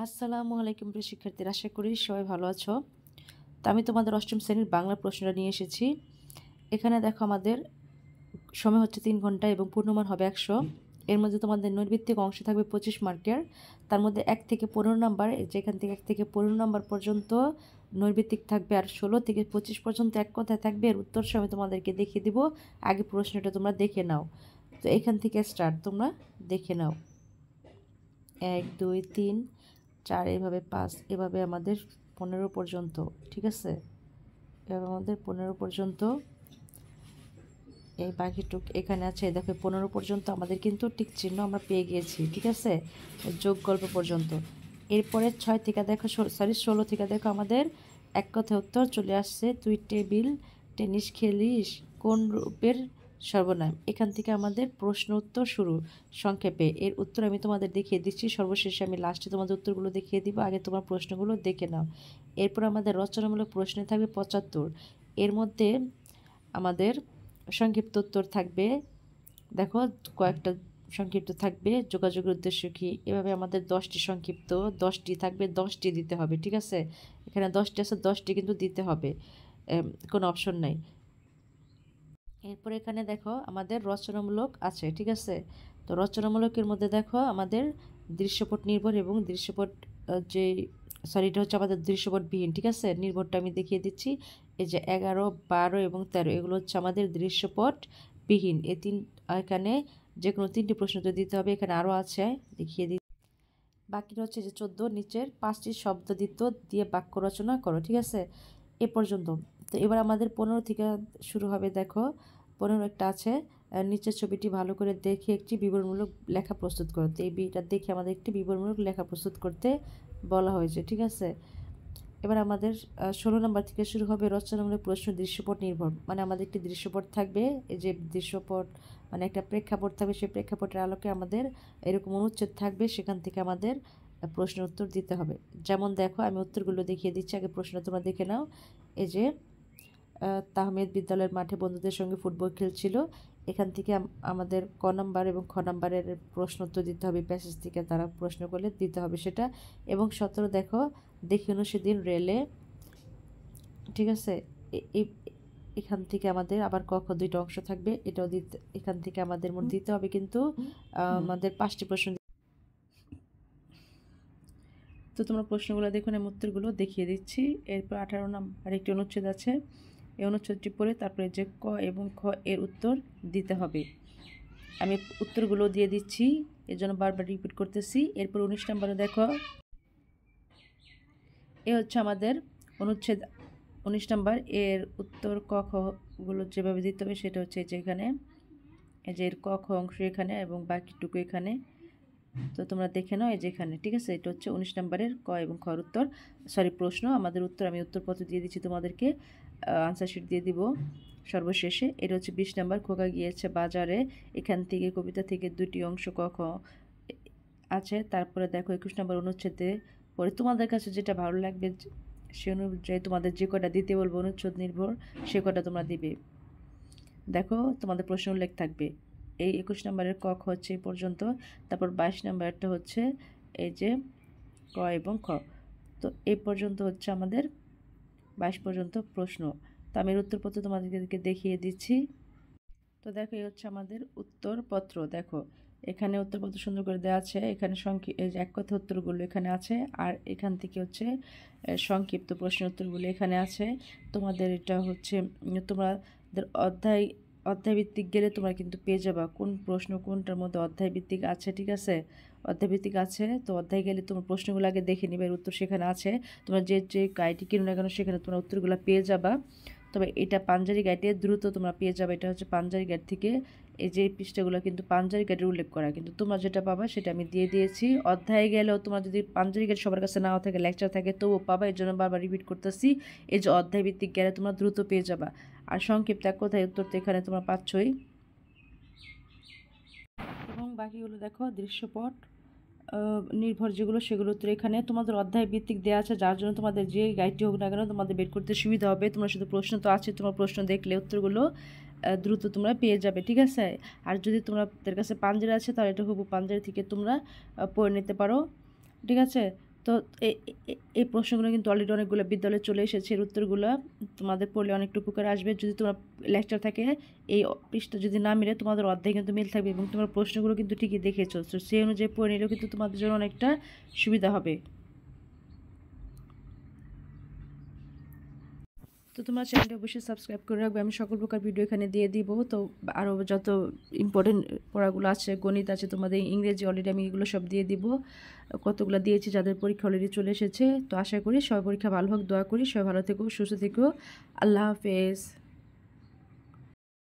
আসসালামু আলাইকুম প্রিয় শিক্ষার্থীরা, আশা করি সবাই ভালো আছো। তো আমি তোমাদের অষ্টম শ্রেণীর বাংলা প্রশ্নটা নিয়ে এসেছি। এখানে দেখো আমাদের সময় হচ্ছে 3 ঘন্টা এবং পূর্ণমান হবে 100। এর মধ্যে তোমাদের নৈর্বৃত্তিক অংশ থাকবে 25 মার্কের। তার মধ্যে 1 থেকে 15 নাম্বার, যেখান থেকে 1 থেকে 15 নাম্বার পর্যন্ত নৈর্বৃত্তিক থাকবে, আর 16 থেকে 25 পর্যন্ত এক কথায় থাকবে। এর উত্তর সময় তোমাদেরকে দেখিয়ে দিব। আগে প্রশ্নটা তোমরা দেখে নাও। তো এখান থেকে স্টার্ট, তোমরা দেখে নাও। 1 2 3 4, এভাবে 5, এভাবে আমাদের 15 পর্যন্ত। ঠিক আছে, এভাবে আমাদের 15 পর্যন্ত। এই বাকিটুক এখানে আছে, দেখো 15 পর্যন্ত আমাদের কিন্তু টিক চিহ্ন আমরা পেয়ে গিয়েছি। ঠিক আছে, যোগ গল্প পর্যন্ত। এরপরে 6 থেকে দেখো, 16 থেকে দেখো আমাদের এক কথায় উত্তর চলে আসছে। তুই টেবিল টেনিস খেলিস কোন রূপের সর্বনাম। এখান থেকে আমাদের প্রশ্ন উত্তর শুরু সংক্ষেপে। এর উত্তর আমি তোমাদের দেখিয়ে দিচ্ছি, সর্বশেষে আমি লাস্টে তোমাদের উত্তরগুলো দেখিয়ে দিব। আগে তোমার প্রশ্নগুলো দেখে নাও। এরপর আমাদের রচনামূলক প্রশ্নে থাকবে 75। এর মধ্যে আমাদের সংক্ষিপ্ত উত্তর থাকবে, দেখো কয়েকটা সংক্ষিপ্ত থাকবে। যোগাযোগের উদ্দেশ্য কী, এভাবে আমাদের 10টি সংক্ষিপ্ত, 10টি থাকবে, 10টি দিতে হবে। ঠিক আছে, এখানে 10টি আছে, 10টি কিন্তু দিতে হবে, কোনো অপশন নাই। এরপর এখানে দেখো আমাদের রচনামূলক আছে। ঠিক আছে, তো রচনামূলকের মধ্যে দেখো আমাদের দৃশ্যপট নির্ভর এবং দৃশ্যপট যে এটা হচ্ছে আমাদের দৃশ্যপটবিহীন। ঠিক আছে, নির্ভরটা আমি দেখিয়ে দিচ্ছি। এই যে 11, 12 এবং 13, এগুলো হচ্ছে আমাদের দৃশ্যপটবিহীন। এই এখানে যে কোনো 3টি প্রশ্ন তো দিতে হবে। এখানে আরও আছে, দেখিয়ে দিই। বাকিটা হচ্ছে যে 14, নিচের 5টি শব্দ দিয়ে বাক্য রচনা করো। ঠিক আছে, এ পর্যন্ত। তো এবার আমাদের 15 থেকে শুরু হবে। দেখো 15 একটা আছে, নিচের ছবিটি ভালো করে দেখে একটি বিবরণমূলক লেখা প্রস্তুত করো। তো এই বিটা দেখে আমাদের একটি বিবরণমূলক লেখা প্রস্তুত করতে বলা হয়েছে। ঠিক আছে, এবার আমাদের 16 নম্বর থেকে শুরু হবে রচনামূলক প্রশ্ন দৃশ্যপট নির্ভর। মানে আমাদের একটি দৃশ্যপট থাকবে, এই যে দৃশ্যপট মানে একটা প্রেক্ষাপট থাকবে, সেই প্রেক্ষাপটের আলোকে আমাদের এরকম অনুচ্ছেদ থাকবে, সেখান থেকে আমাদের প্রশ্নের উত্তর দিতে হবে। যেমন দেখো আমি উত্তরগুলো দেখিয়ে দিচ্ছি, আগে প্রশ্ন তোমরা দেখে নাও। এই যে তাহমেদ বিদ্যালয়ের মাঠে বন্ধুদের সঙ্গে ফুটবল খেলছিল। এখান থেকে আমাদের ক নাম্বার এবং খ নাম্বারের প্রশ্ন উত্তর দিতে হবে। প্যাসেজ থেকে তারা প্রশ্ন করলে দিতে হবে সেটা। এবং 17 দেখো, দেখি সেদিন রেলে। ঠিক আছে, এখান থেকে আমাদের আবার ক খ 2টা অংশ থাকবে, এটাও দিতে, এখান থেকে আমাদের মোট দিতে হবে কিন্তু আমাদের 5টি প্রশ্ন। তো তোমরা প্রশ্নগুলো দেখুন, আমি উত্তরগুলো দেখিয়ে দিচ্ছি। এরপর 18 নম্বর একটি অনুচ্ছেদ আছে, এই অনুচ্ছেদটি পড়ে তারপরে যে ক এবং খ এর উত্তর দিতে হবে। আমি উত্তরগুলো দিয়ে দিচ্ছি, এর জন্য বারবার রিপিট করতেছি। এরপর 19 নম্বরে দেখো, এ হচ্ছে আমাদের অনুচ্ছেদ 19 নম্বর। এর উত্তর ক খগুলো যেভাবে দিতে হবে সেটা হচ্ছে যে এখানে, এই যে এর ক খ অংশ এখানে এবং বাকিটুকু এখানে। তো তোমরা দেখে নাও, এই যে এখানে। ঠিক আছে, এটা হচ্ছে 19 নম্বরের ক এবং খর উত্তর, প্রশ্ন। আমাদের উত্তর আমি উত্তরপত্র দিয়ে দিচ্ছি তোমাদেরকে, আনসার শিট দিয়ে দিব সর্বশেষে। এটা হচ্ছে 20 নম্বর, খোকা গিয়েছে বাজারে। এখান থেকে কবিতা থেকে 2টি অংশ ক খ আছে। তারপরে দেখো 21 নম্বর অনুচ্ছেদে পরে তোমাদের কাছে যেটা ভালো লাগবে সে অনুযায়ী তোমাদের যে কটা দিতে বলবো অনুচ্ছেদ নির্ভর, সে কটা তোমরা দিবে। দেখো তোমাদের প্রশ্ন উল্লেখ থাকবে। এই 21 নম্বরের ক খ হচ্ছে এই পর্যন্ত। তারপর 22 নম্বরটা হচ্ছে এই যে ক এবং খ। তো এই পর্যন্ত হচ্ছে আমাদের 22 পর্যন্ত প্রশ্ন। তো আমি উত্তরপত্র তোমাদেরকে দেখিয়ে দিচ্ছি। তো দেখো এই হচ্ছে আমাদের উত্তরপত্র। দেখো এখানে উত্তরপত্র সুন্দর করে দেওয়া আছে। এখানে এক কথা উত্তরগুলো এখানে আছে, আর এখান থেকে হচ্ছে সংক্ষিপ্ত প্রশ্নের উত্তরগুলো এখানে আছে। তোমাদের এটা হচ্ছে তোমাদের অধ্যায়ভিত্তিক গেলে তোমরা কিন্তু পেয়ে যাবা কোন প্রশ্ন কোনটার মধ্যে অধ্যায়ভিত্তিক আছে। ঠিক আছে, অধ্যায়ভিত্তিক আছে, তো অধ্যায় গেলে তোমার প্রশ্নগুলো আগে দেখে নিবে, এর উত্তর সেখানে আছে। তোমরা যে গাইডটি কিনো না কেন সেখানে তোমরা উত্তরগুলো পেয়ে যাবা। তবে এটা পাঞ্জারি গাইডে দ্রুত তোমরা পেয়ে যাবে। এটা হচ্ছে পাঞ্জারি গাইড থেকে, এই যে পৃষ্ঠাগুলো কিন্তু পাঞ্জারি গাইডের উল্লেখ করা, কিন্তু তোমরা যেটা পাবা সেটা আমি দিয়ে দিয়েছি। অধ্যায়ে গেলেও তোমরা যদি পাঞ্জারি গাইড সবার কাছে নাও থাকে, লেকচার থাকে, তবুও পাবা। এর জন্য বারবার রিপিট করতেছি, এই যে অধ্যায় ভিত্তিক গেলে তোমরা দ্রুত পেয়ে যাবা। আর সংক্ষিপ্ত এক কথায় উত্তর তো এখানে তোমরা পাচ্ছই। এবং বাকিগুলো দেখো দৃশ্যপট নির্ভর যেগুলো, সেগুলো তো এখানে তোমাদের অধ্যায় ভিত্তিক দেওয়া আছে, যার জন্য তোমাদের যে গাইডটি হোক না কেন তোমাদের বের করতে সুবিধা হবে। তোমরা শুধু প্রশ্ন তো আছে, তোমার প্রশ্ন দেখলে উত্তরগুলো দ্রুত তোমরা পেয়ে যাবে। ঠিক আছে, আর যদি তোমাদের কাছে পাঞ্জারি আছে তাহলে এটা হুবহু পাঞ্জারি থেকে তোমরা পড়ে নিতে পারো। ঠিক আছে, তো এই প্রশ্নগুলো কিন্তু অলরেডি অনেকগুলো বিদ্যালয়ে চলে এসেছে, এর উত্তরগুলো তোমাদের পড়লে অনেকটা উপকার আসবে। যদি তোমার লেকচার থাকে এই পৃষ্ঠা যদি না মিলে তোমাদের অধ্যায় কিন্তু মিল থাকবে এবং তোমার প্রশ্নগুলো কিন্তু ঠিকই দেখেছো, তো সেই অনুযায়ী পড়ে নিলেও কিন্তু তোমাদের জন্য অনেকটা সুবিধা হবে। তো তোমার চ্যানেলটা অবশ্যই সাবস্ক্রাইব করে রাখবে, আমি সকল প্রকার ভিডিও এখানে দিয়ে দিব। তো আরও যত ইম্পর্টেন্ট পড়াগুলো আছে, গণিত আছে, তোমাদের ইংরেজি অলরেডি আমি এগুলো সব দিয়ে দিব, কতগুলো দিয়েছি যাদের পরীক্ষা অলরেডি চলে এসেছে। তো আশা করি সবাই পরীক্ষা ভালো হোক, দোয়া করি সবাই ভালো থেকো, সুস্থ থেকো। আল্লাহ হাফেজ।